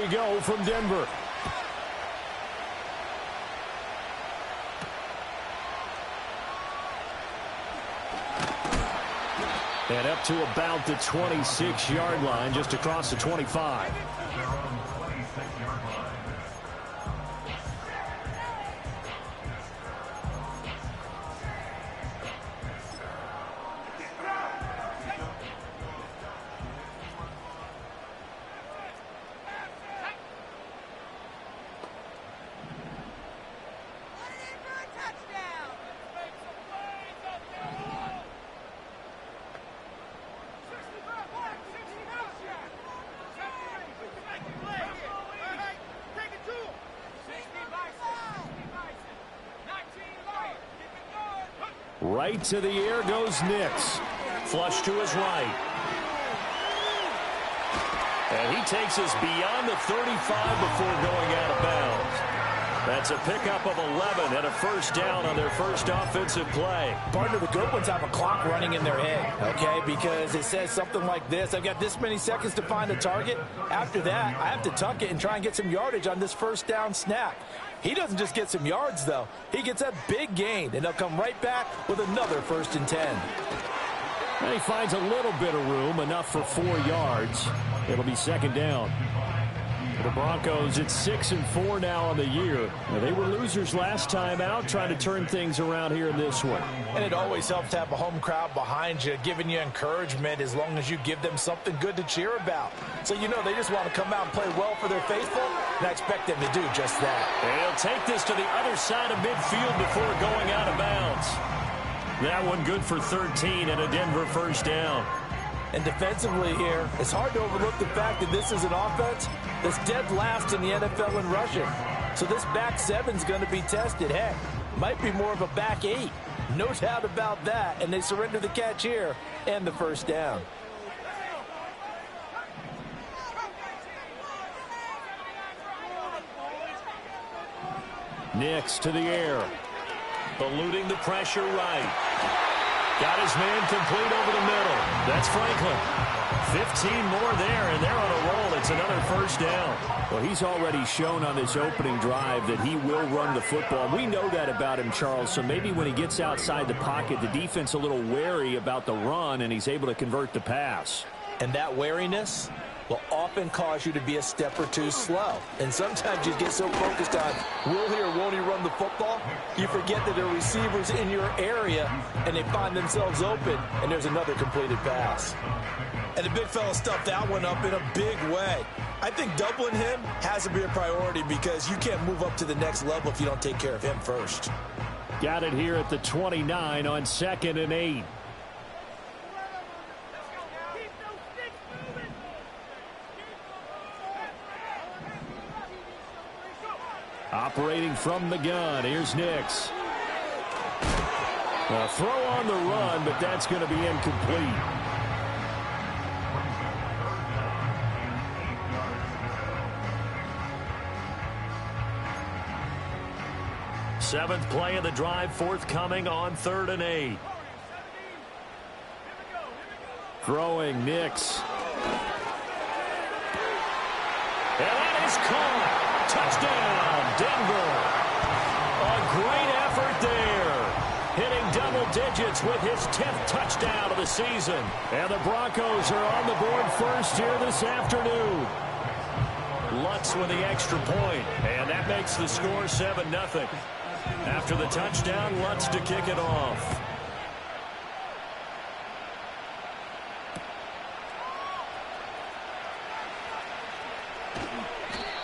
we go from Denver. And up to about the 26-yard line, just across the 25. Right to the air goes Nix. Flush to his right. And he takes us beyond the 35 before going out of bounds. That's a pickup of 11 and a first down on their first offensive play. Partner, the good ones have a clock running in their head, okay? Because it says something like this. I've got this many seconds to find a target. After that, I have to tuck it and try and get some yardage on this first down snap. He doesn't just get some yards, though. He gets a big gain, and he'll come right back with another 1st and 10. And he finds a little bit of room, enough for 4 yards. It'll be 2nd down. For the Broncos, it's 6-4 now on the year. Now, they were losers last time out, trying to turn things around here in this one. And it always helps to have a home crowd behind you, giving you encouragement as long as you give them something good to cheer about. So, you know, they just want to come out and play well for their faithful, and I expect them to do just that. And he'll take this to the other side of midfield before going out of bounds. That one good for 13 and a Denver first down. And defensively here, it's hard to overlook the fact that this is an offense that's dead last in the NFL in rushing. So this back seven's going to be tested. Heck, might be more of a back 8. No doubt about that. And they surrender the catch here and the first down. Nix to the air. Eluding the pressure right. Got his man complete over the middle. That's Franklin. 15 more there, and they're on a roll. It's another first down. Well, he's already shown on this opening drive that he will run the football. We know that about him, Charles, so maybe when he gets outside the pocket, the defense a little wary about the run, and he's able to convert the pass. And that wariness will often cause you to be a step or two slow. And sometimes you get so focused on, will he or won't he run the football, you forget that there are receivers in your area, and they find themselves open, and there's another completed pass. And the big fella stuffed that one up in a big way. I think doubling him has to be a priority because you can't move up to the next level if you don't take care of him first. Got it here at the 29 on 2nd and 8. Operating from the gun, here's Nix. A throw on the run, but that's going to be incomplete. Seventh play of the drive forthcoming on 3rd and 8. Throwing Nix. And that is caught. Touchdown, Denver. A great effort there. Hitting double digits with his 10th touchdown of the season. And the Broncos are on the board first here this afternoon. Lutz with the extra point, and that makes the score 7-0. After the touchdown, Lutz to kick it off.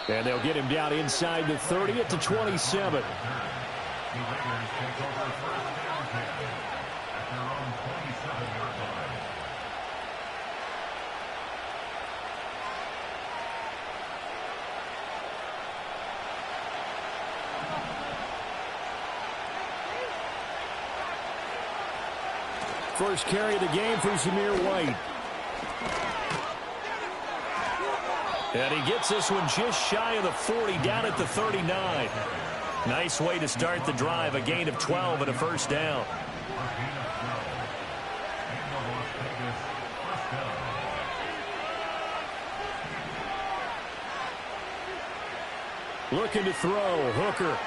And they'll get him down inside the 30 at the 27. First carry of the game for Zamir White. And he gets this one just shy of the 40, down at the 39. Nice way to start the drive, a gain of 12 and a first down. Looking to throw. Hooker.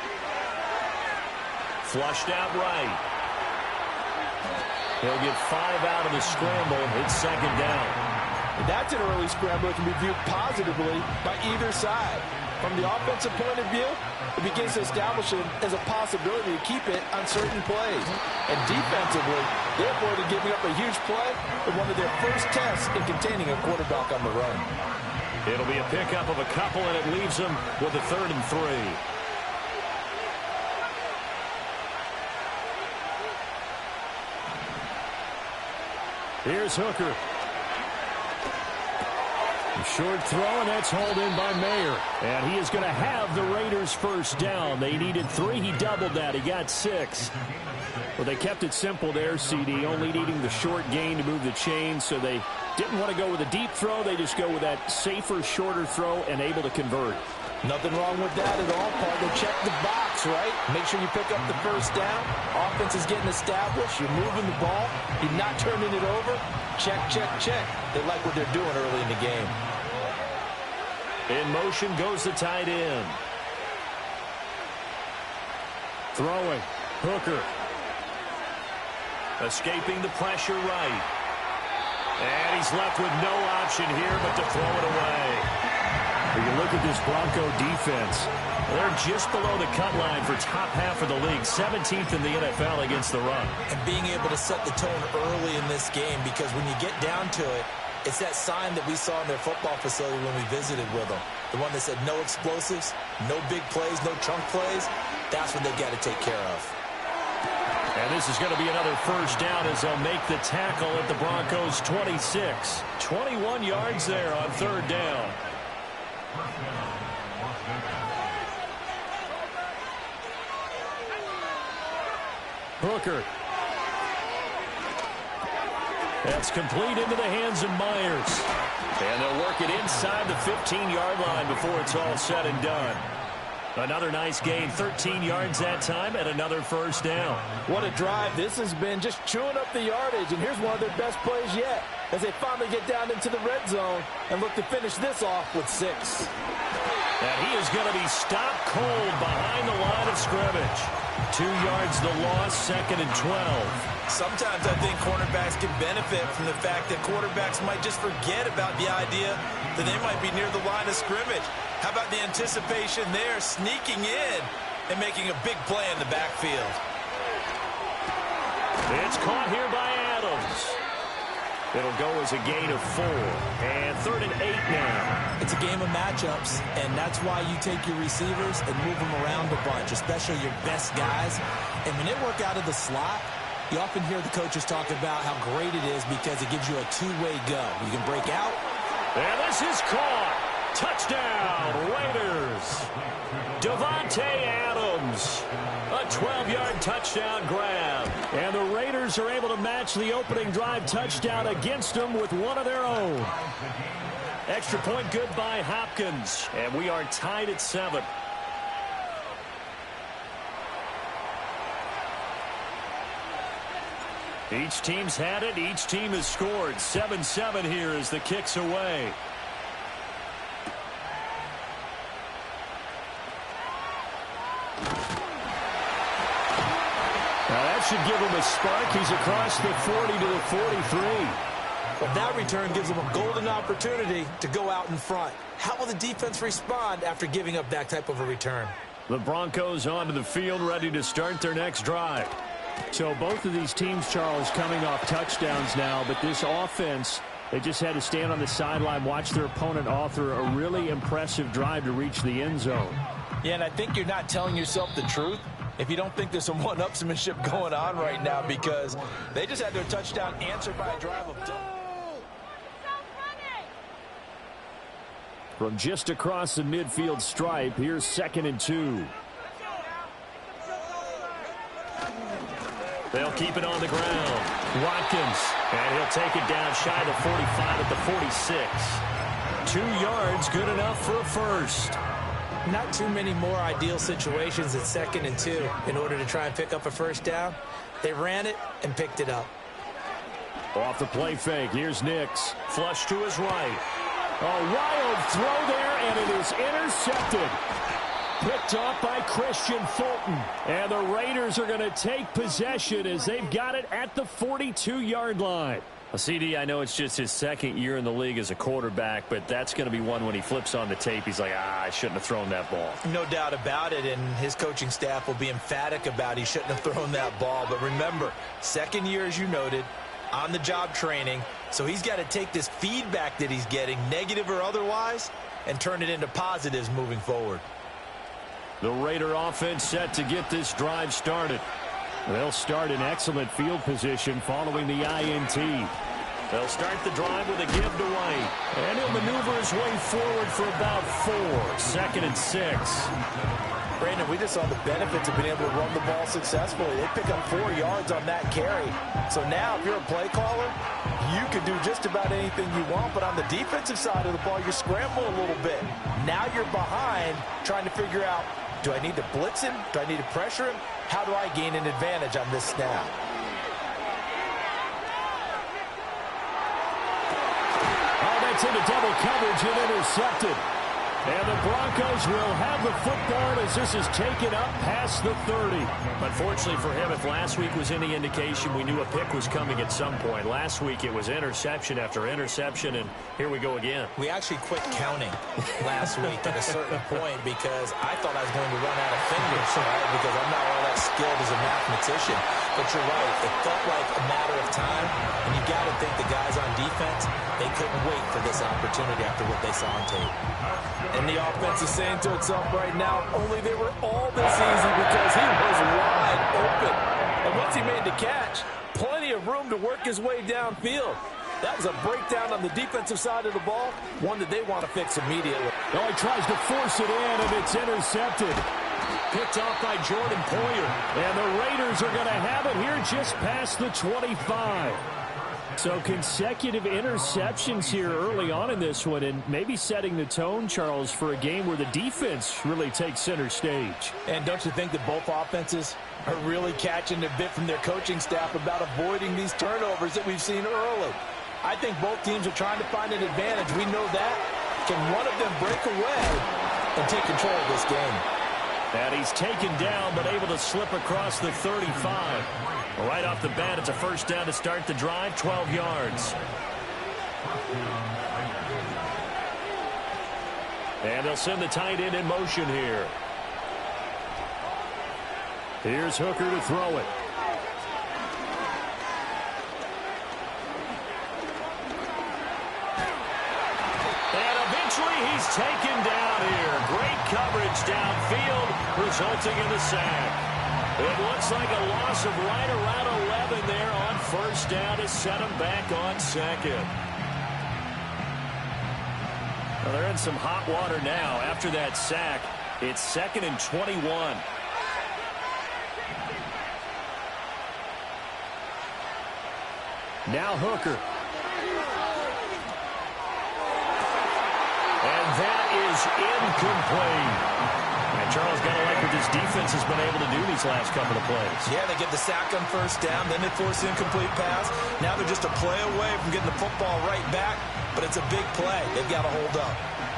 Flushed out right. He'll get 5 out of the scramble. It's second down. That's an early scramble that can be viewed positively by either side. From the offensive point of view, it begins to establish it as a possibility to keep it on certain plays. And defensively, they avoided giving up a huge play in one of their first tests in containing a quarterback on the run. It'll be a pickup of a couple, and it leaves them with a 3rd and 3. Here's Hooker. Short throw, and that's hauled in by Mayer. And he is going to have the Raiders first down. They needed 3. He doubled that. He got 6. Well, they kept it simple there, CD, only needing the short gain to move the chains, so they didn't want to go with a deep throw. They just go with that safer, shorter throw and able to convert. Nothing wrong with that at all, partner. Check the box, right? Make sure you pick up the first down. Offense is getting established. You're moving the ball. You're not turning it over. Check, check, check. They like what they're doing early in the game. In motion goes the tight end. Throwing. Hooker. Escaping the pressure right. And he's left with no option here but to throw it away. When you look at this Bronco defense, they're just below the cut line for top half of the league, 17th in the NFL against the run. And being able to set the tone early in this game, because when you get down to it, it's that sign that we saw in their football facility when we visited with them. The one that said no explosives, no big plays, no chunk plays. That's what they've got to take care of. And this is going to be another first down as they'll make the tackle at the Broncos' 26. 21 yards there on 3rd down. Hooker. That's complete into the hands of Myers. And they'll work it inside the 15-yard line before it's all said and done. Another nice gain, 13 yards that time, and another first down. What a drive this has been, just chewing up the yardage. And here's one of their best plays yet as they finally get down into the red zone and look to finish this off with 6. And he is going to be stopped cold behind the line of scrimmage. 2 yards the loss, 2nd and 12. Sometimes I think cornerbacks can benefit from the fact that quarterbacks might just forget about the idea that they might be near the line of scrimmage. How about the anticipation there, sneaking in and making a big play in the backfield? It's caught here by Adams. It'll go as a gain of 4. And 3rd and 8 now. It's a game of matchups, and that's why you take your receivers and move them around a bunch, especially your best guys. And when they work out of the slot, you often hear the coaches talk about how great it is because it gives you a two-way go. You can break out. And this is caught. Touchdown, Raiders. Davante Adams. A 12-yard touchdown grab. And the Raiders are able to match the opening drive touchdown against them with one of their own. Extra point good by Hopkins. And we are tied at 7. Each team's had it. Each team has scored. 7-7 here as the kick's away. Now that should give him a spark. He's across the 40 to the 43. Well, that return gives them a golden opportunity to go out in front. How will the defense respond after giving up that type of a return? The Broncos onto the field, ready to start their next drive. So both of these teams, Charles, coming off touchdowns now, but this offense, they just had to stand on the sideline, watch their opponent author a really impressive drive to reach the end zone. Yeah, and I think you're not telling yourself the truth if you don't think there's some one-upsmanship going on right now, because they just had their touchdown answered by a drive of double. From just across the midfield stripe, here's 2nd and 2. They'll keep it on the ground. Watkins, and he'll take it down shy of the 45 at the 46. 2 yards, good enough for a first. Not too many more ideal situations at 2nd and 2 in order to try and pick up a first down. They ran it and picked it up. Off the play fake, here's Nix. Flush to his right. A wild throw there, and it is intercepted. Picked off by Christian Fulton. And the Raiders are going to take possession as they've got it at the 42-yard line. CD, I know it's just his second year in the league as a quarterback, but that's going to be one when he flips on the tape. He's like, I shouldn't have thrown that ball. No doubt about it, and his coaching staff will be emphatic about he shouldn't have thrown that ball. But remember, second year, as you noted, on-the-job training, so he's got to take this feedback that he's getting, negative or otherwise, and turn it into positives moving forward. The Raider offense set to get this drive started. They'll start in excellent field position following the INT. They'll start the drive with a give to White. And he'll maneuver his way forward for about 4. 2nd and 6. Brandon, we just saw the benefits of being able to run the ball successfully. They pick up 4 yards on that carry. So now, if you're a play caller, you can do just about anything you want. But on the defensive side of the ball, you're scrambling a little bit. Now you're behind trying to figure out, do I need to blitz him? Do I need to pressure him? How do I gain an advantage on this snap? It's into double coverage and intercepted. And the Broncos will have the football as this is taken up past the 30. Unfortunately for him, if last week was any indication, we knew a pick was coming at some point. Last week it was interception after interception, and here we go again. We actually quit counting last week at a certain point because I thought I was going to run out of fingers, right? Because I'm not all that skilled as a mathematician. But you're right. It felt like a matter of time, and you got to think the guys on defense, they couldn't wait for this opportunity after what they saw on tape. And the offense is saying to itself right now, only they were all this easy because he was wide open. And once he made the catch, plenty of room to work his way downfield. That was a breakdown on the defensive side of the ball, one that they want to fix immediately. Oh, he tries to force it in, and it's intercepted. Picked off by Jordan Poyer. And the Raiders are going to have it here just past the 25. So consecutive interceptions here early on in this one, and maybe setting the tone, Charles, for a game where the defense really takes center stage. And don't you think that both offenses are really catching a bit from their coaching staff about avoiding these turnovers that we've seen early? I think both teams are trying to find an advantage. We know that. Can one of them break away and take control of this game? And he's taken down, but able to slip across the 35. Right off the bat, it's a first down to start the drive, 12 yards. And they'll send the tight end in motion here. Here's Hooker to throw it. And eventually he's taken down here. Great coverage downfield, resulting in the sack. It looks like a loss of right around 11 there on first down to set him back on second. Well, they're in some hot water now after that sack. It's 2nd and 21. Now Hooker. And that is incomplete. And Charles, got to like what this defense has been able to do these last couple of plays. Yeah, they get the sack on first down, then they force the incomplete pass. Now they're just a play away from getting the football right back, but it's a big play. They've got to hold up.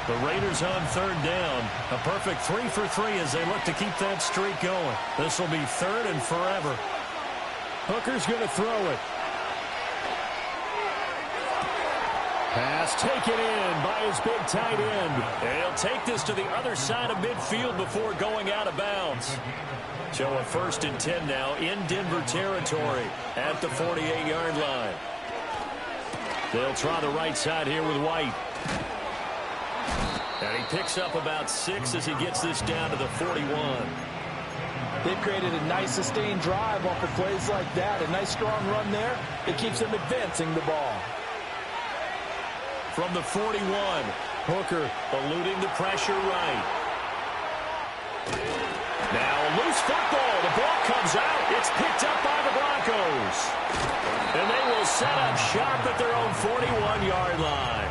The Raiders on 3rd down. A perfect 3 for 3 as they look to keep that streak going. This will be 3rd and forever. Hooker's going to throw it. Pass taken in by his big tight end. And he'll take this to the other side of midfield before going out of bounds. So a 1st and 10 now in Denver territory at the 48-yard line. They'll try the right side here with White. And he picks up about 6 as he gets this down to the 41. They've created a nice sustained drive off of plays like that. A nice strong run there. It keeps them advancing the ball. From the 41, Hooker eluding the pressure right. Now a loose football. The ball comes out. It's picked up by the Broncos. And they will set up shop at their own 41-yard line.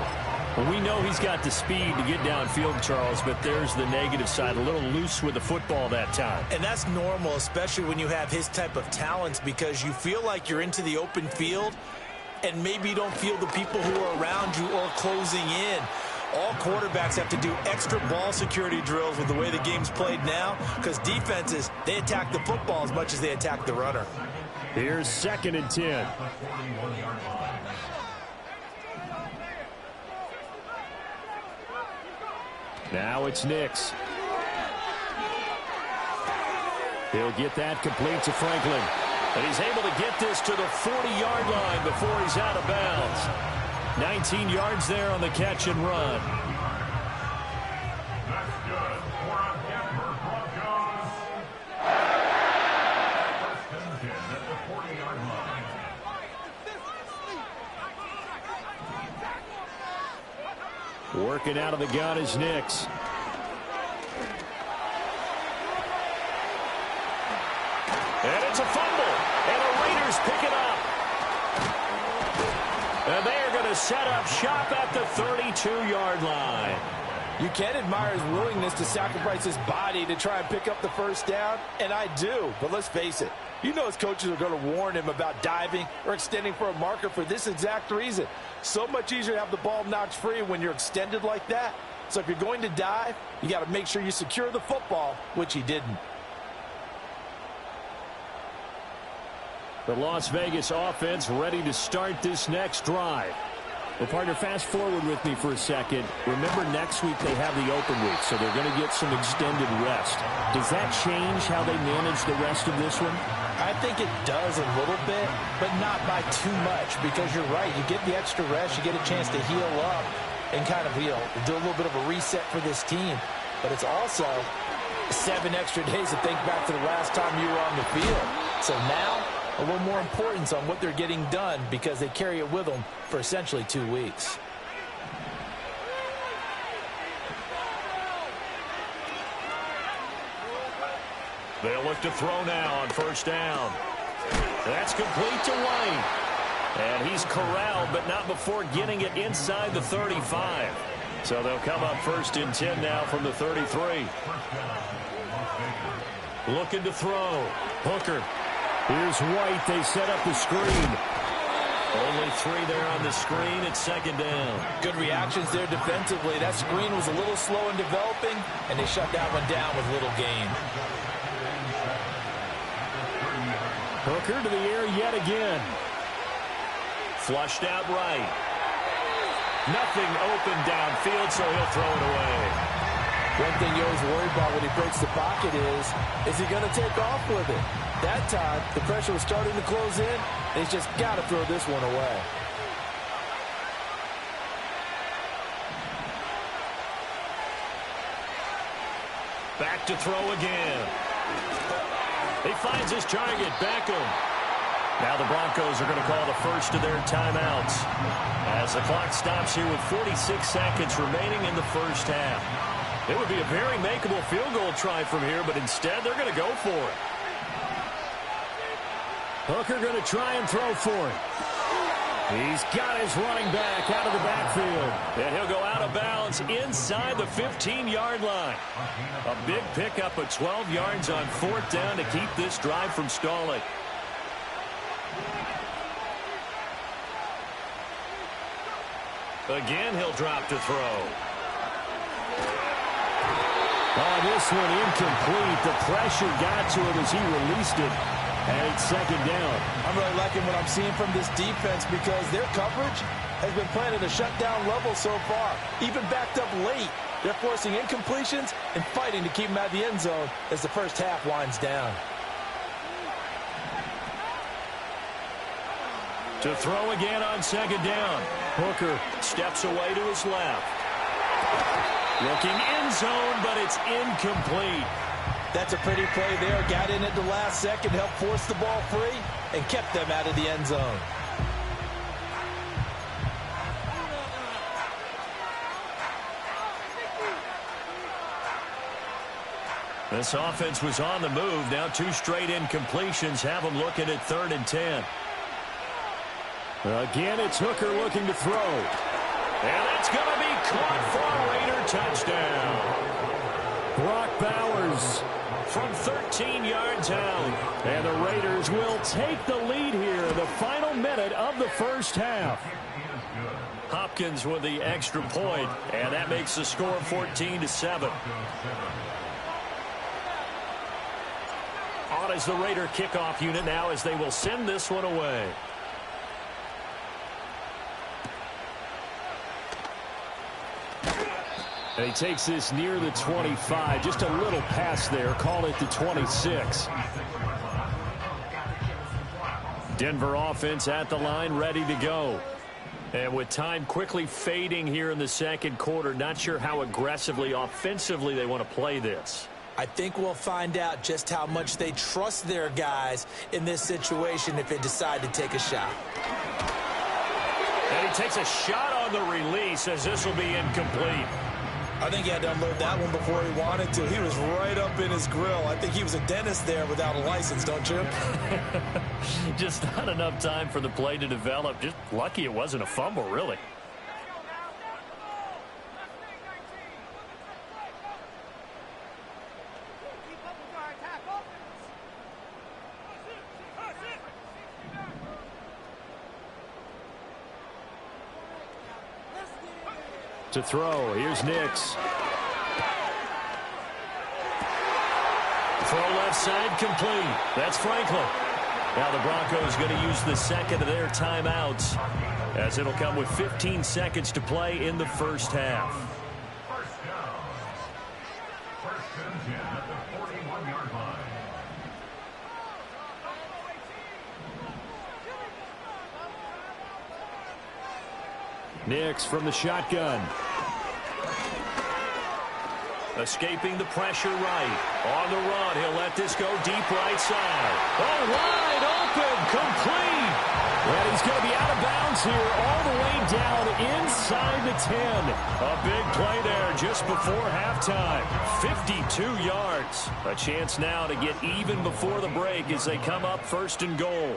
Well, we know he's got the speed to get downfield, Charles, but there's the negative side. A little loose with the football that time. And that's normal, especially when you have his type of talents, because you feel like you're into the open field and maybe you don't feel the people who are around you or closing in. All quarterbacks have to do extra ball security drills with the way the game's played now because defenses, they attack the football as much as they attack the runner. Here's 2nd and 10. Now it's Nix. He'll get that complete to Franklin. And he's able to get this to the 40-yard line before he's out of bounds. 19 yards there on the catch and run. Working out of the gun is Nix. And it's a fumble. And the Raiders pick it up. And they are going to set up shop at the 32-yard line. You can admire his willingness to sacrifice his body to try and pick up the first down, and I do. But let's face it, you know his coaches are going to warn him about diving or extending for a marker for this exact reason. So much easier to have the ball knocked free when you're extended like that. So if you're going to dive, you got to make sure you secure the football, which he didn't. The Las Vegas offense ready to start this next drive. Well, partner, fast forward with me for a second. Remember, next week they have the open week, so they're going to get some extended rest. Does that change how they manage the rest of this one? I think it does a little bit, but not by too much, because you're right. You get the extra rest. You get a chance to heal up and kind of, do a little bit of a reset for this team. But it's also 7 extra days to think back to the last time you were on the field. So now, a little more importance on what they're getting done because they carry it with them for essentially 2 weeks. They'll look to throw now on first down. That's complete to White. And he's corralled, but not before getting it inside the 35. So they'll come up 1st and 10 now from the 33. Looking to throw. Hooker. Here's White. They set up the screen. Only 3 there on the screen. It's 2nd down. Good reactions there defensively. That screen was a little slow in developing, and they shut that one down with little gain. Hooker to the air yet again. Flushed out right. Nothing open downfield, so he'll throw it away. One thing you always worry about when he breaks the pocket is he going to take off with it? That time, the pressure was starting to close in, and he's just got to throw this one away. Back to throw again. He finds his target, Beckham. Now the Broncos are going to call the first of their timeouts as the clock stops here with 46 seconds remaining in the first half. It would be a very makeable field goal try from here, but instead they're going to go for it. Hooker going to try and throw for it. He's got his running back out of the backfield. And he'll go out of bounds inside the 15-yard line. A big pickup of 12 yards on 4th down to keep this drive from stalling. Again, he'll drop to throw. Oh, this one incomplete. The pressure got to him as he released it. And it's 2nd down. I'm really liking what I'm seeing from this defense because their coverage has been playing at a shutdown level so far. Even backed up late, they're forcing incompletions and fighting to keep them out of the end zone as the first half winds down. To throw again on 2nd down. Hooker steps away to his left. Looking end zone, but it's incomplete. That's a pretty play there. Got in at the last second, helped force the ball free, and kept them out of the end zone. This offense was on the move. Now 2 straight incompletions have them looking at 3rd and 10. Again, it's Hooker looking to throw. And that's going to be caught for a Raider touchdown. Brock Bowers from 13 yards out. And the Raiders will take the lead here in the final minute of the first half. Hopkins with the extra point, and that makes the score 14-7. On is the Raider kickoff unit now as they will send this one away. And he takes this near the 25. Just a little pass there. Call it the 26. Denver offense at the line, ready to go. And with time quickly fading here in the second quarter, not sure how aggressively, offensively they want to play this. I think we'll find out just how much they trust their guys in this situation if they decide to take a shot. And he takes a shot on the release as this will be incomplete. I think he had to unload that one before he wanted to. He was right up in his grill. I think he was a dentist there without a license, don't you? Just not enough time for the play to develop. Just lucky it wasn't a fumble, really. To throw, here's Nix. Throw left side, complete. That's Franklin. Now the Broncos going to use the second of their timeouts as it'll come with 15 seconds to play in the first half. First down. First and 10 at the 41-yard line. Nix from the shotgun. Escaping the pressure right. On the run, he'll let this go deep right side. Oh, wide open, complete. And he's going to be out of bounds here all the way down inside the 10. A big play there just before halftime. 52 yards. A chance now to get even before the break as they come up first and goal.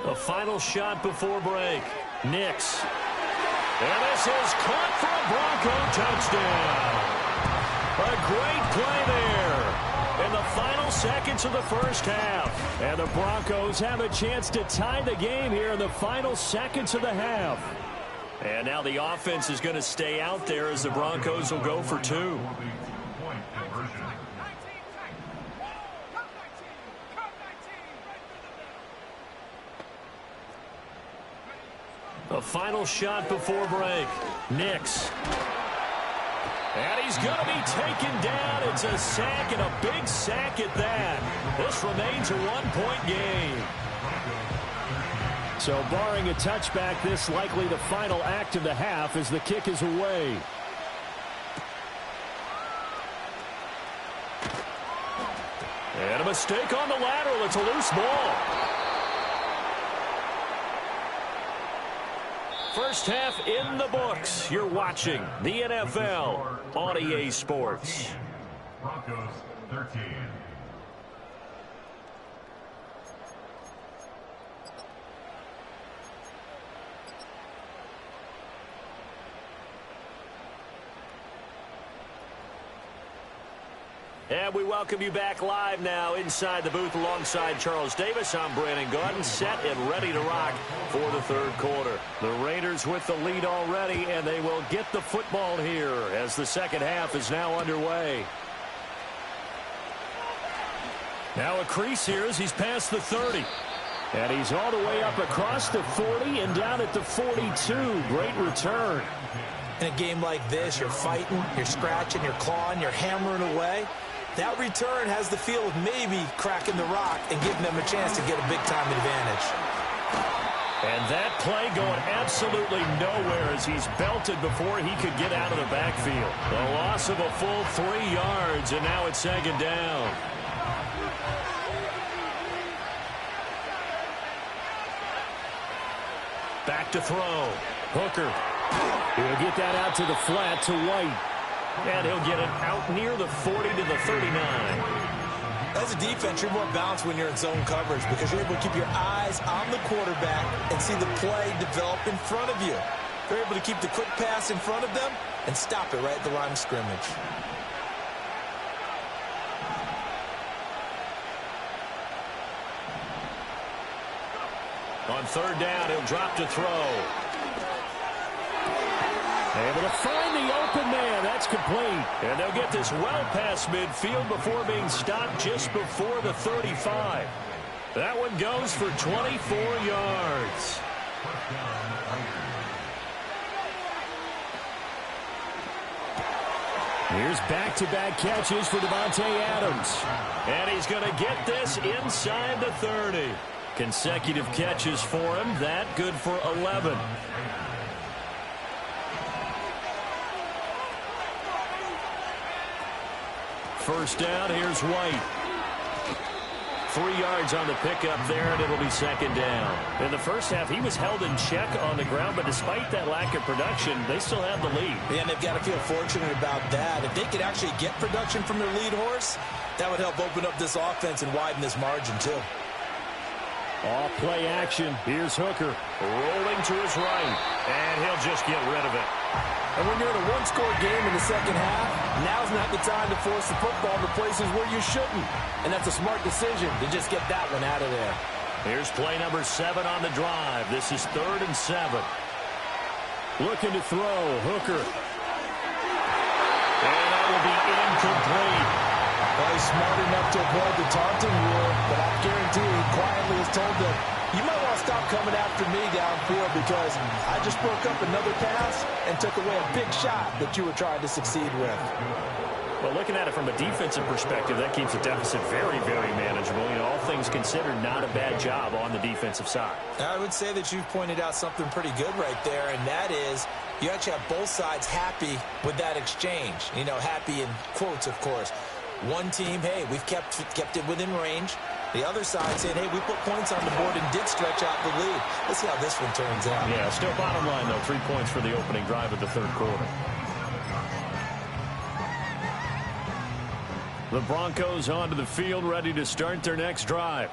A final shot before break. Nix. And this is caught for a Bronco touchdown. A great play there in the final seconds of the first half. And the Broncos have a chance to tie the game here in the final seconds of the half. And now the offense is going to stay out there as the Broncos will go for two. A final shot before break. Nix. And he's going to be taken down. It's a sack, and a big sack at that. This remains a one-point game. So barring a touchback, this likely the final act of the half as the kick is away. And a mistake on the lateral. It's a loose ball. First half in the books. You're watching the NFL on EA Sports. Broncos 13. And we welcome you back live now inside the booth alongside Charles Davis. I'm Brandon Gaudin, set and ready to rock for the third quarter. The Raiders with the lead already, and they will get the football here as the second half is now underway. Now a crease here as he's past the 30. And he's all the way up across the 40 and down at the 42. Great return. In a game like this, you're fighting, you're scratching, you're clawing, you're hammering away. That return has the feel of maybe cracking the rock and giving them a chance to get a big-time advantage. And that play going absolutely nowhere as he's belted before he could get out of the backfield. The loss of a full 3 yards, and now it's second down. Back to throw. Hooker. He'll get that out to the flat to White. And he'll get it out near the 40 to the 39. As a defense, you're more balanced when you're in zone coverage because you're able to keep your eyes on the quarterback and see the play develop in front of you. They're able to keep the quick pass in front of them, and stop it right at the line of scrimmage. On third down, he'll drop to throw. Able to find the open man. That's complete. And they'll get this well past midfield before being stopped just before the 35. That one goes for 24 yards. Here's back-to-back catches for Davante Adams. And he's going to get this inside the 30. Consecutive catches for him. That good for 11. First down, here's White. 3 yards on the pickup there, and it'll be second down. In the first half, he was held in check on the ground, but despite that lack of production, they still have the lead. Yeah, and they've got to feel fortunate about that. If they could actually get production from their lead horse, that would help open up this offense and widen this margin, too. All play action. Here's Hooker. Rolling to his right, and he'll just get rid of it. And when you're in a one-score game in the second half, now's not the time to force the football to places where you shouldn't. And that's a smart decision to just get that one out of there. Here's play number 7 on the drive. This is 3rd and 7. Looking to throw. Hooker. And that will be incomplete. Well, he's smart enough to avoid the taunting rule, but I guarantee he quietly has told them, you might want to stop coming after me downfield because I just broke up another pass and took away a big shot that you were trying to succeed with. Well, looking at it from a defensive perspective, that keeps the deficit very, very manageable. You know, all things considered, not a bad job on the defensive side. I would say that you've pointed out something pretty good right there, and that is you actually have both sides happy with that exchange. You know, happy in quotes, of course. One team, hey, we've kept it within range. The other side saying, hey, we put points on the board and did stretch out the lead. Let's see how this one turns out. Yeah, still bottom line, though, 3 points for the opening drive of the third quarter. The Broncos onto the field, ready to start their next drive.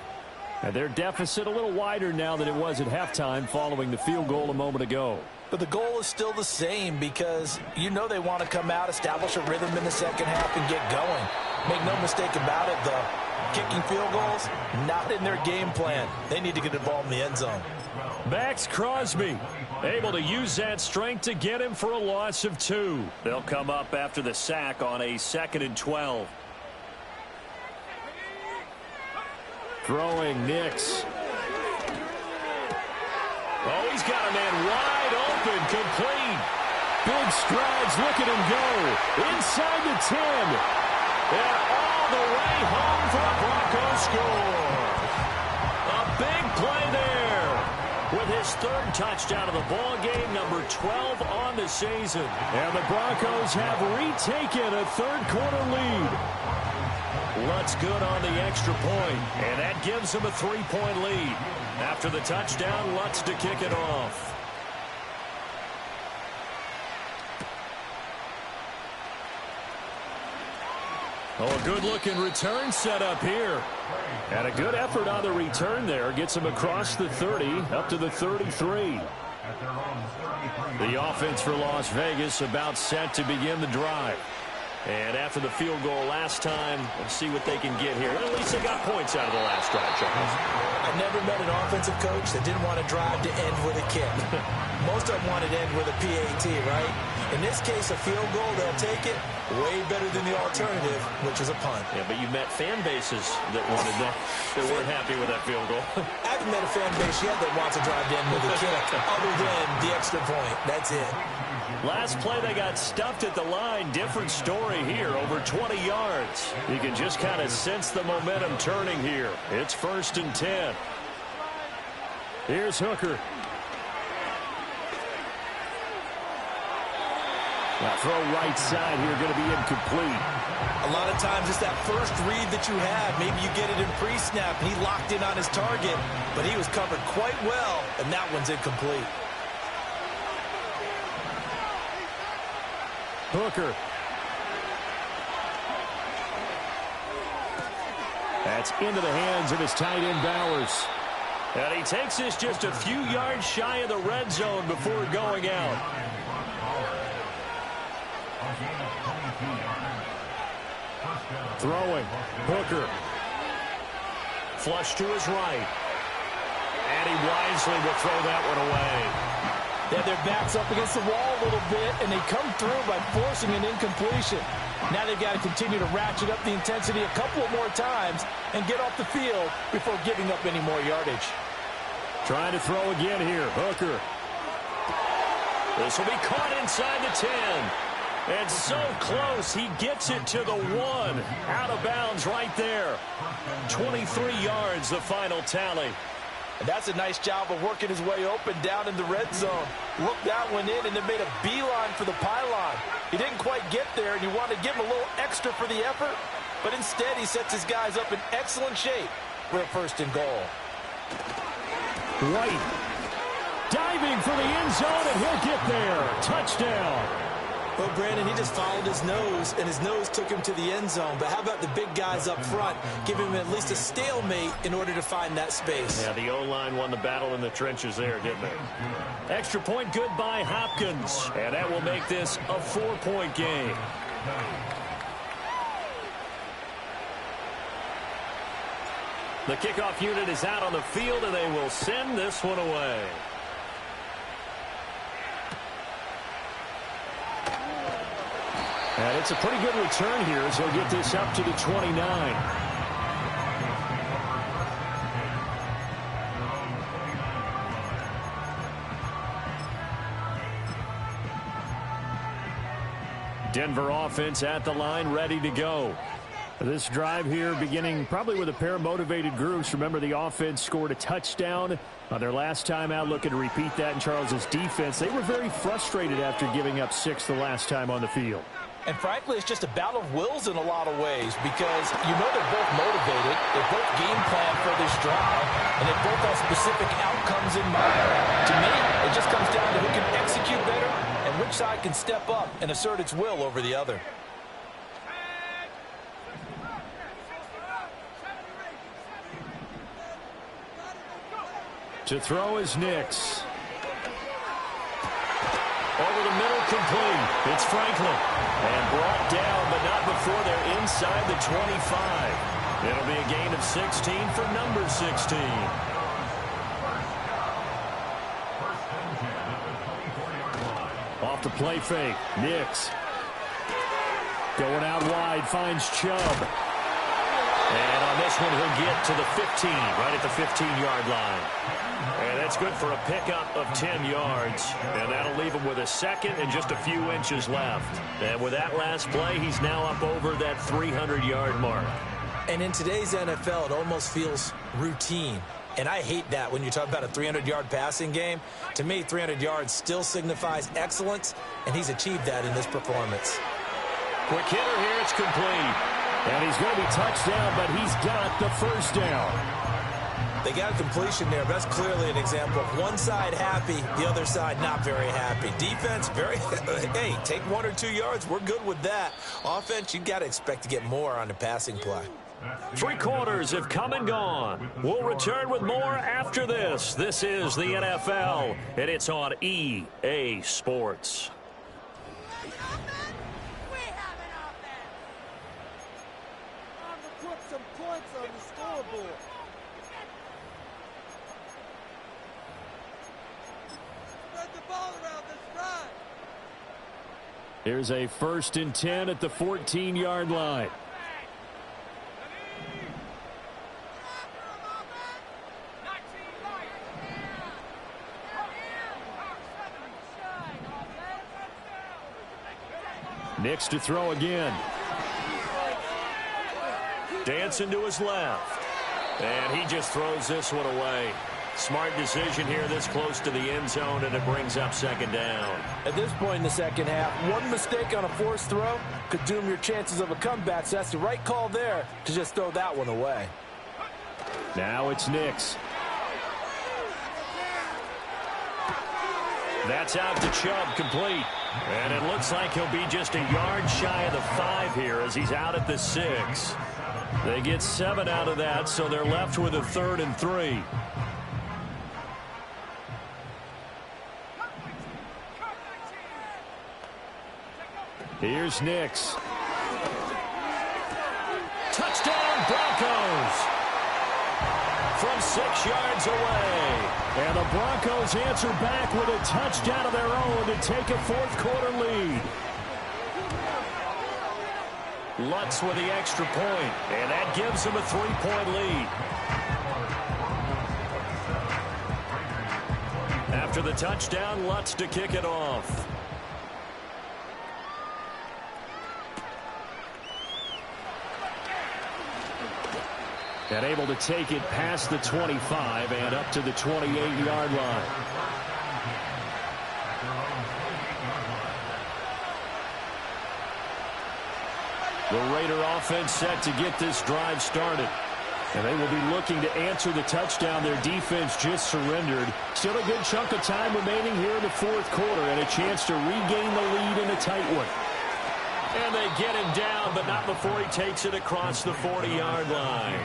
And their deficit a little wider now than it was at halftime following the field goal a moment ago. But the goal is still the same because you know they want to come out, establish a rhythm in the second half, and get going. Make no mistake about it, though. Kicking field goals, not in their game plan. They need to get the ball in the end zone. Max Crosby able to use that strength to get him for a loss of 2. They'll come up after the sack on a 2nd and 12. Throwing Nix. Oh, he's got a man wide open, complete. Big strides, look at him go. Inside the 10. And all the way home for a Broncos score. A big play there. With his 3rd touchdown of the ball game, number 12 on the season. And the Broncos have retaken a third-quarter lead. Lutz good on the extra point, and that gives him a 3-point lead. After the touchdown, Lutz to kick it off. Oh, a good-looking return set up here. And a good effort on the return there. Gets him across the 30, up to the 33. The offense for Las Vegas about set to begin the drive. And after the field goal last time, let's see what they can get here. At least they got points out of the last drive, Charles. I've never met an offensive coach that didn't want to drive to end with a kick. Most of them wanted to end with a PAT, right? In this case, a field goal, they'll take it. Way better than the alternative, which is a punt. Yeah, but you met fan bases that wanted that, that weren't happy with that field goal. I haven't met a fan base yet that wants to drive to end with a kick, other than the extra point. That's it. Last play, they got stuffed at the line. Different story here, over 20 yards. You can just kind of sense the momentum turning here. It's 1st and 10. Here's Hooker. Now throw right side here, going to be incomplete. A lot of times it's that first read that you have. Maybe you get it in pre-snap, and he locked in on his target, but he was covered quite well, and that one's incomplete. Hooker. That's into the hands of his tight end Bowers. And he takes this just a few yards shy of the red zone before going out. Throwing. Hooker. Flush to his right. And he wisely will throw that one away. They have their backs up against the wall a little bit, and they come through by forcing an incompletion. Now they've got to continue to ratchet up the intensity a couple of more times and get off the field before giving up any more yardage. Trying to throw again here. Hooker. This will be caught inside the 10. And so close, he gets it to the 1. Out of bounds right there. 23 yards, the final tally. And that's a nice job of working his way open down in the red zone. Looked that one in and then made a beeline for the pylon. He didn't quite get there, and you want to give him a little extra for the effort. But instead, he sets his guys up in excellent shape for a 1st and goal. White diving for the end zone, and he'll get there. Touchdown. Well, Brandon, he just followed his nose, and his nose took him to the end zone. But how about the big guys up front? Give him at least a stalemate in order to find that space. Yeah, the O-line won the battle in the trenches there, didn't they? Extra point good by Hopkins. And that will make this a 4-point game. The kickoff unit is out on the field, and they will send this one away. And it's a pretty good return here as he'll get this up to the 29. Denver offense at the line, ready to go. This drive here beginning probably with a pair of motivated groups. Remember, the offense scored a touchdown on their last time out, looking to repeat that in Charles's defense. They were very frustrated after giving up 6 the last time on the field. And frankly, it's just a battle of wills in a lot of ways because you know they're both motivated, they both game plan for this drive, and they both have specific outcomes in mind. To me, it just comes down to who can execute better and which side can step up and assert its will over the other. To throw is Nix. Over the middle, complete. It's Franklin. And brought down, but not before they're inside the 25. It'll be a gain of 16 for number 16. Off the play fake. Nix. Going out wide, finds Chubb. And on this one, he'll get to the 15, right at the 15-yard line. And that's good for a pickup of 10 yards. And that'll leave him with a second and just a few inches left. And with that last play, he's now up over that 300-yard mark. And in today's NFL, it almost feels routine. And I hate that when you talk about a 300-yard passing game. To me, 300 yards still signifies excellence, and he's achieved that in this performance. Quick hitter here, it's complete. And he's going to be touchdown, but he's got the first down. They got a completion there. That's clearly an example of one side happy, the other side not very happy. Defense, very, hey, take 1 or 2 yards. We're good with that. Offense, you got to expect to get more on the passing play. 3 quarters have come and gone. We'll return with more after this. This is the NFL, and it's on EA Sports. Here's a 1st and 10 at the 14-yard line. Nix to throw again. Dancing to his left. And he just throws this one away. Smart decision here this close to the end zone, and it brings up 2nd down. At this point in the second half, one mistake on a forced throw could doom your chances of a comeback, so that's the right call there to just throw that one away. Now it's Nix. That's out to Chubb, complete. And it looks like he'll be just a yard shy of the 5 here as he's out at the 6. They get 7 out of that, so they're left with a 3rd and 3. Here's Nix. Touchdown, Broncos! From 6 yards away. And the Broncos answer back with a touchdown of their own to take a fourth-quarter lead. Lutz with the extra point, and that gives them a 3-point lead. After the touchdown, Lutz to kick it off. And able to take it past the 25 and up to the 28-yard line. The Raider offense set to get this drive started. And they will be looking to answer the touchdown their defense just surrendered. Still a good chunk of time remaining here in the fourth quarter and a chance to regain the lead in a tight one. And they get him down, but not before he takes it across the 40-yard line.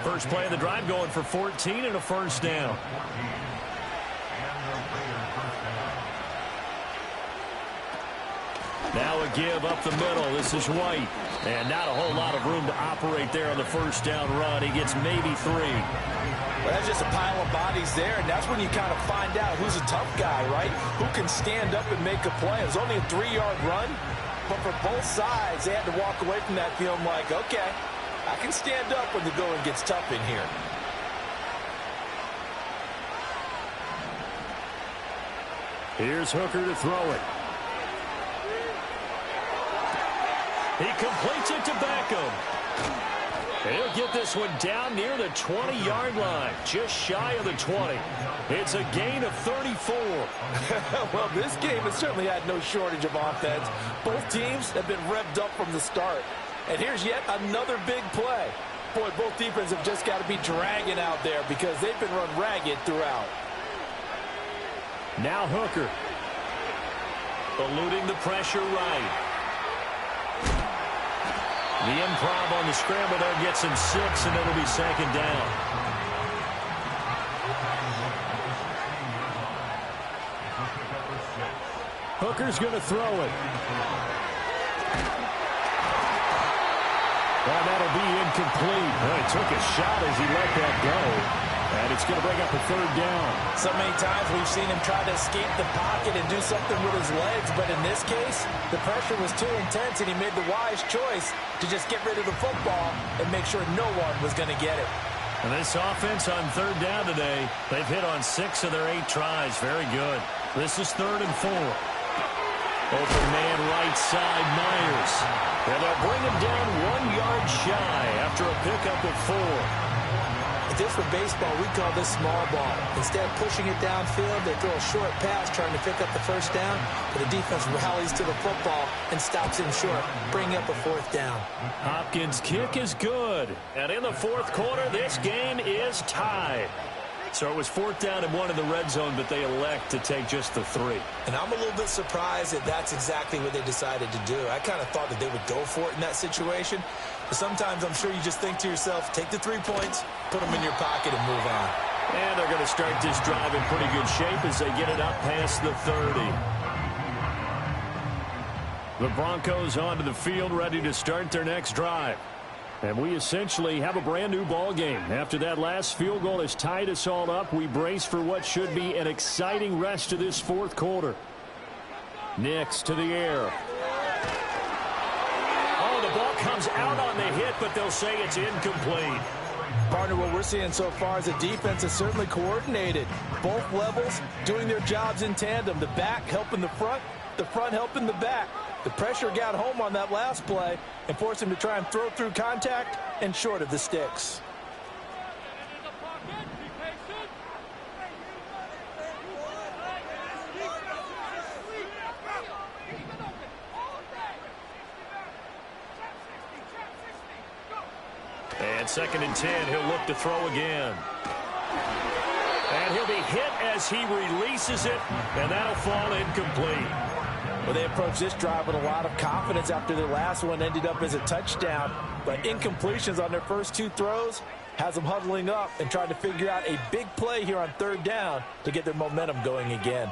First play of the drive going for 14 and a first down. Now a give up the middle. This is White. And not a whole lot of room to operate there on the first down run. He gets maybe 3. Well, that's just a pile of bodies there, and that's when you kind of find out who's a tough guy, right? Who can stand up and make a play. It was only a 3-yard run, but for both sides, they had to walk away from that feeling like, okay, I can stand up when the going gets tough in here. Here's Hooker to throw it. He completes it to Beckham. He'll get this one down near the 20-yard line, just shy of the 20. It's a gain of 34. Well, this game has certainly had no shortage of offense. Both teams have been revved up from the start. And here's yet another big play. Boy, both defenses have just got to be dragging out there because they've been run ragged throughout. Now Hooker. Eluding the pressure right. The improv on the scramble there gets him 6, and it'll be second down. Hooker's going to throw it. And that'll be incomplete. Well, he took a shot as he let that go. And it's going to bring up a third down. So many times we've seen him try to escape the pocket and do something with his legs. But in this case, the pressure was too intense, and he made the wise choice to just get rid of the football and make sure no one was going to get it. And this offense on third down today, they've hit on 6 of their 8 tries. Very good. This is 3rd and 4. Open man right side, Myers. And they'll bring him down 1 yard shy after a pickup of 4. If this were baseball, we call this small ball. Instead of pushing it downfield, they throw a short pass trying to pick up the first down, but the defense rallies to the football and stops him short, bringing up a 4th down. Hopkins' kick is good. And in the fourth quarter, this game is tied. So it was 4th down and 1 in the red zone, but they elect to take just the 3. And I'm a little bit surprised that that's exactly what they decided to do. I kind of thought that they would go for it in that situation. But sometimes I'm sure you just think to yourself, take the 3 points, put them in your pocket, and move on. And they're going to start this drive in pretty good shape as they get it up past the 30. The Broncos onto the field, ready to start their next drive. And we essentially have a brand new ball game. After that last field goal has tied us all up, we brace for what should be an exciting rest of this fourth quarter. Nix to the air. Oh, the ball comes out on the hit, but they'll say it's incomplete. Partner, what we're seeing so far is the defense is certainly coordinated. Both levels doing their jobs in tandem. The back helping the front helping the back. The pressure got home on that last play and forced him to try and throw through contact and short of the sticks. And 2nd and 10, he'll look to throw again. And he'll be hit as he releases it, and that'll fall incomplete. Well, they approached this drive with a lot of confidence after their last one ended up as a touchdown. But incompletions on their first 2 throws has them huddling up and trying to figure out a big play here on 3rd down to get their momentum going again.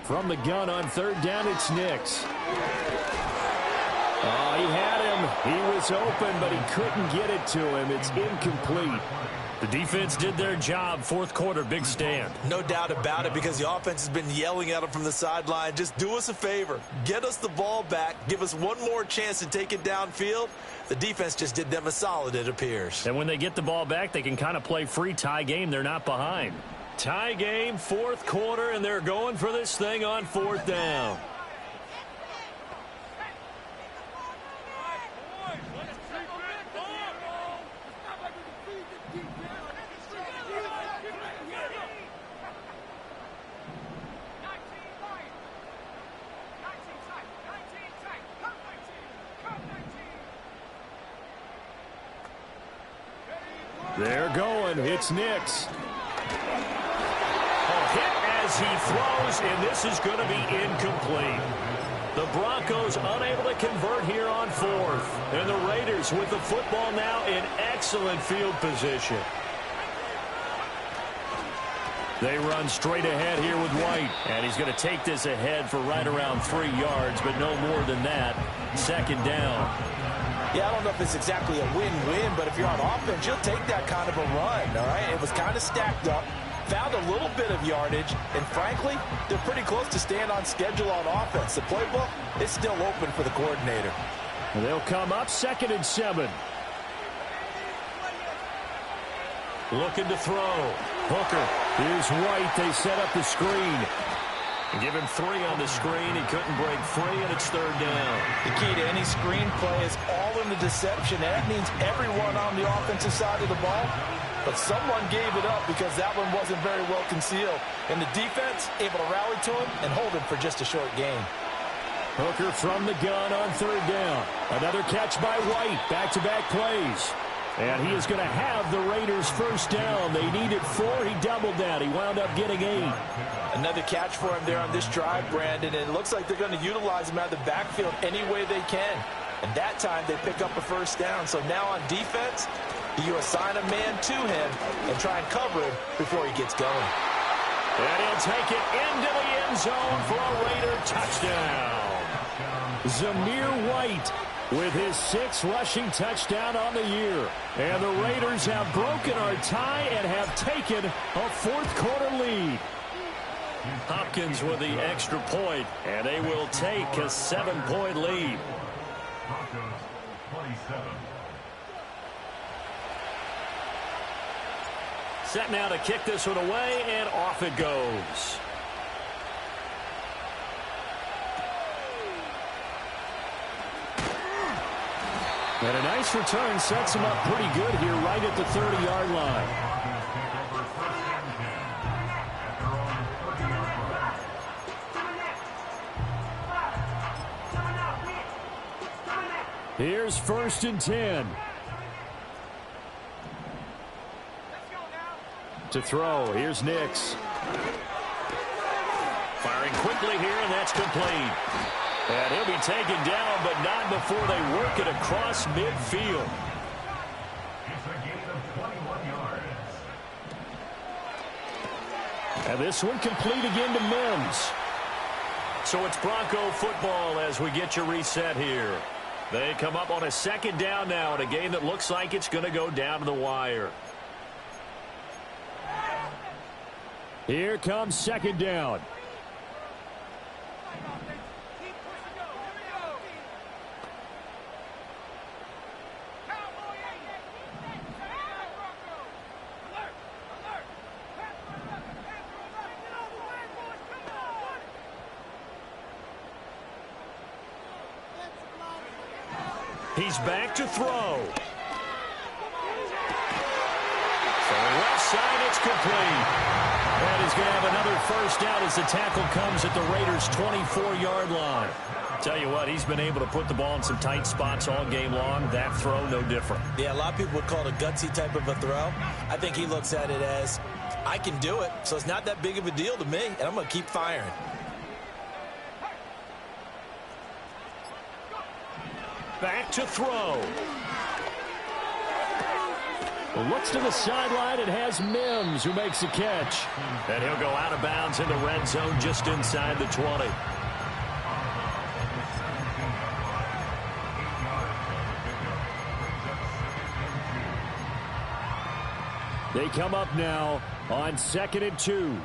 From the gun on third down, it's Nix. Oh, he had him. He was open, but he couldn't get it to him. It's incomplete. The defense did their job. Fourth quarter, big stand. No doubt about it, because the offense has been yelling at them from the sideline. Just do us a favor. Get us the ball back. Give us one more chance to take it downfield. The defense just did them a solid, it appears. And when they get the ball back, they can kind of play free tie game. They're not behind. Tie game, fourth quarter, and they're going for this thing on fourth down. They're going. It's Nix. Hit as he throws, and this is going to be incomplete. The Broncos unable to convert here on fourth. And the Raiders with the football now in excellent field position. They run straight ahead here with White. And he's going to take this ahead for right around 3 yards, but no more than that. Second down. Yeah, I don't know if it's exactly a win-win, but if you're on offense, you'll take that kind of a run, all right? It was kind of stacked up. Found a little bit of yardage, and frankly, they're pretty close to staying on schedule on offense. The playbook is still open for the coordinator. They'll come up 2nd and 7. Looking to throw. Hooker. Here's White. They set up the screen. Give him 3 on the screen. He couldn't break free, and it's third down. The key to any screen play is all in the deception. That means everyone on the offensive side of the ball. But someone gave it up because that one wasn't very well concealed. And the defense able to rally to him and hold him for just a short gain. Hooker from the gun on third down. Another catch by White. Back-to-back plays. And he is going to have the Raiders first down. They needed 4. He doubled that. He wound up getting 8. Another catch for him there on this drive, Brandon. And it looks like they're going to utilize him out of the backfield any way they can. And that time they pick up a first down. So now on defense, you assign a man to him and try and cover him before he gets going. And he'll take it into the end zone for a Raider touchdown. Zamir White with his 6th rushing touchdown on the year. And the Raiders have broken our tie and have taken a fourth quarter lead. Hopkins with the extra point, and they will take a 7-point lead. Broncos 27. Set now to kick this one away, and off it goes. And a nice return sets him up pretty good here right at the 30-yard line. Here's 1st and 10. To throw, here's Nix. Firing quickly here, and that's complete. And he'll be taken down, but not before they work it across midfield. It's a gain of 21 yards. And this one complete again to Mims. So it's Bronco football as we get you reset here. They come up on a 2nd down now in a game that looks like it's going to go down to the wire. Here comes 2nd down. He's back to throw. From the left side, it's complete. And he's going to have another first down as the tackle comes at the Raiders' 24-yard line. Tell you what, he's been able to put the ball in some tight spots all game long. That throw, no different. Yeah, a lot of people would call it a gutsy type of a throw. I think he looks at it as, I can do it, so it's not that big of a deal to me, and I'm going to keep firing. Back to throw. Looks to the sideline and has Mims, who makes a catch. And he'll go out of bounds in the red zone just inside the 20. They come up now on 2nd and 2.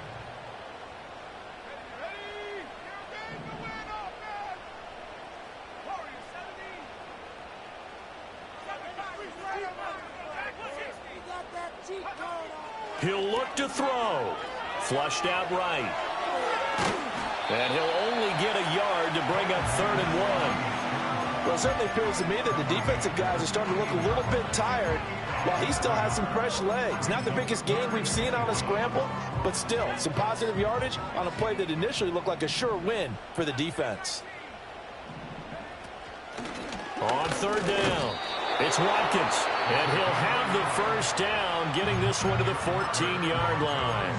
He'll look to throw. Flushed out right. And he'll only get a yard to bring up 3rd and 1. Well, it certainly appears to me that the defensive guys are starting to look a little bit tired while he still has some fresh legs. Not the biggest gain we've seen on a scramble, but still some positive yardage on a play that initially looked like a sure win for the defense. On 3rd down, it's Watkins, and he'll have the first down, getting this one to the 14-yard line.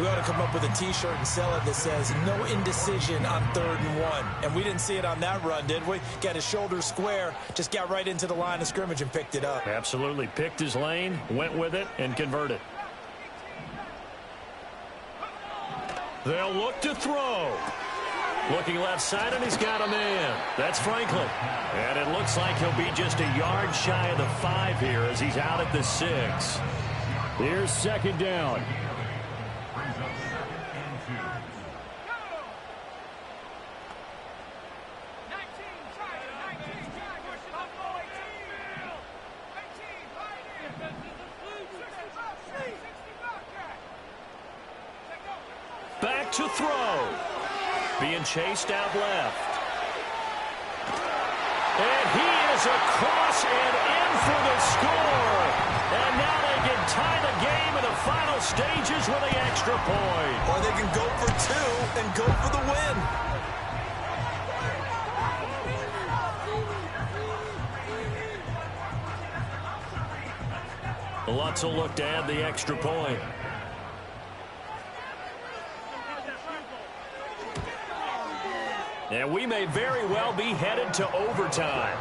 We ought to come up with a T-shirt and sell it that says, no indecision on 3rd and 1. And we didn't see it on that run, did we? Got his shoulders square, just got right into the line of scrimmage and picked it up. Absolutely. Picked his lane, went with it, and converted. They'll look to throw. Looking left side, and he's got a man. That's Franklin. And it looks like he'll be just a yard shy of the 5 here as he's out at the 6. Here's 2nd down. Back to throw. Being chased out left. And he is across and in for the score. And now they can tie the game in the final stages with the extra point. Or they can go for 2 and go for the win. Lutz will look to add the extra point. And we may very well be headed to overtime.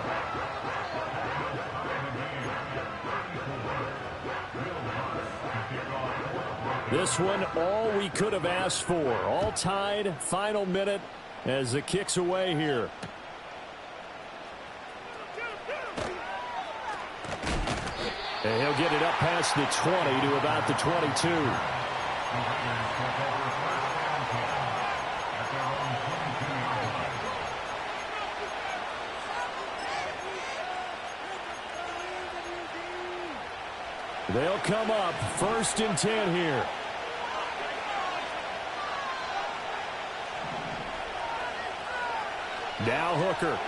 This one, all we could have asked for. All tied, final minute as the kick's away here. And he'll get it up past the 20 to about the 22. They'll come up 1st and 10 here. Now Hooker.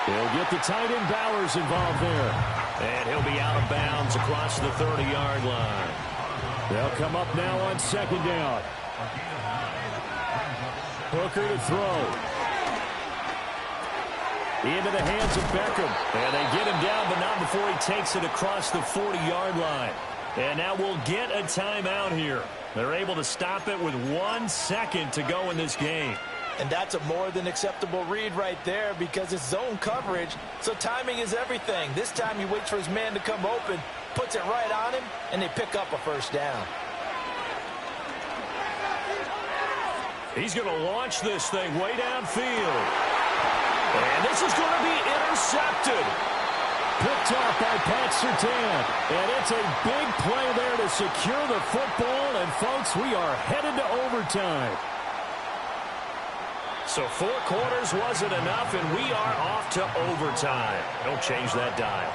He'll get the tight end Bowers involved there. And he'll be out of bounds across the 30-yard line. They'll come up now on 2nd down. Hooker to throw. Into the hands of Beckham. And they get him down, but not before he takes it across the 40-yard line. And now we'll get a timeout here. They're able to stop it with 1 second to go in this game. And that's a more than acceptable read right there because it's zone coverage, so timing is everything. This time he waits for his man to come open, puts it right on him, and they pick up a first down. He's going to launch this thing way downfield. And this is going to be intercepted. Picked off by Pat Surtain. And it's a big play there to secure the football. And, folks, we are headed to overtime. So 4 quarters wasn't enough, and we are off to overtime. Don't change that dial.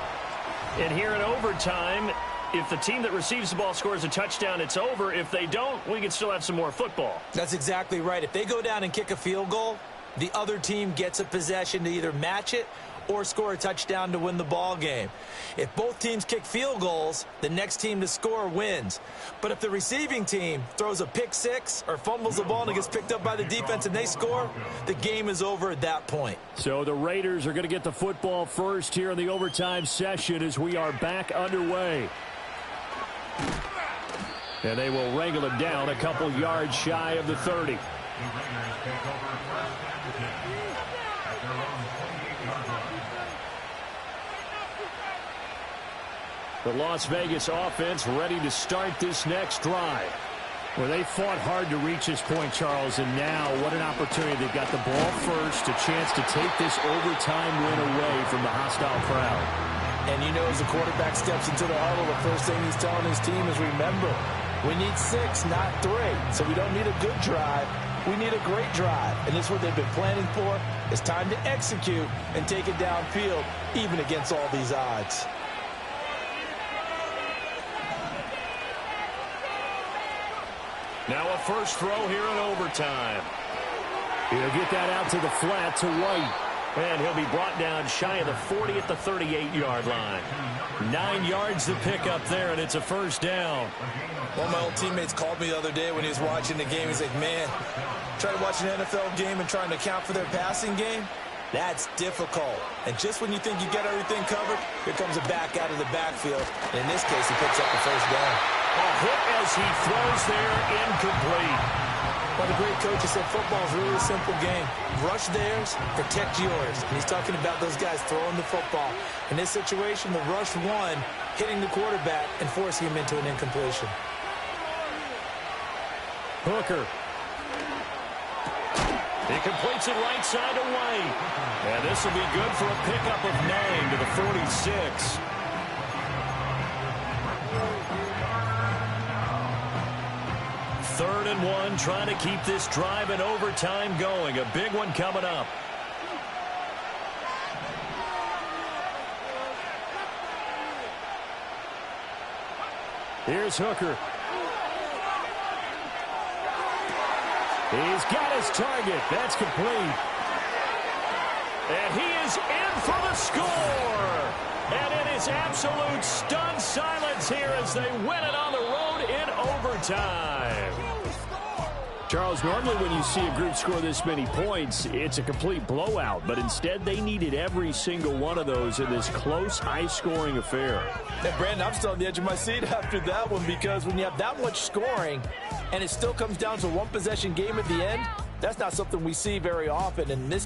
And here in overtime, if the team that receives the ball scores a touchdown, it's over. If they don't, we can still have some more football. That's exactly right. If they go down and kick a field goal, the other team gets a possession to either match it or score a touchdown to win the ball game. If both teams kick field goals, the next team to score wins. But if the receiving team throws a pick six or fumbles the ball and it gets picked up by the defense and they score, the game is over at that point. So the Raiders are going to get the football first here in the overtime session as we are back underway. And they will wrangle it down a couple yards shy of the 30. The Las Vegas offense ready to start this next drive. Well, they fought hard to reach this point, Charles, and now what an opportunity. They've got the ball first, a chance to take this overtime win away from the hostile crowd. And you know, as the quarterback steps into the huddle, the first thing he's telling his team is, remember, we need 6, not 3. So we don't need a good drive. We need a great drive. And this is what they've been planning for. It's time to execute and take it downfield, even against all these odds. Now a first throw here in overtime. He'll get that out to the flat to White. And he'll be brought down shy of the 40 at the 38-yard line. 9 yards to pick up there, and it's a first down. One of my old teammates called me the other day when he was watching the game. He's like, man, try to watch an NFL game and trying to account for their passing game? That's difficult. And just when you think you got everything covered, here comes a back out of the backfield. And in this case, he picks up the first down. A hit as he throws there, incomplete. Well, the great coach has said football is really a simple game. Rush theirs, protect yours. And he's talking about those guys throwing the football. In this situation, the rush one, hitting the quarterback and forcing him into an incompletion. Hooker. He completes it right side to White. And this will be good for a pickup of 9 to the 46. Third and 1, trying to keep this drive in overtime going. A big one coming up. Here's Hooker. He's got his target. That's complete. And he is in for the score. And it is absolute stunned silence here as they win it on the road in overtime. Charles, normally when you see a group score this many points, it's a complete blowout. But instead, they needed every single one of those in this close, high-scoring affair. And, Brandon, I'm still on the edge of my seat after that one, because when you have that much scoring and it still comes down to a one-possession game at the end, that's not something we see very often. And this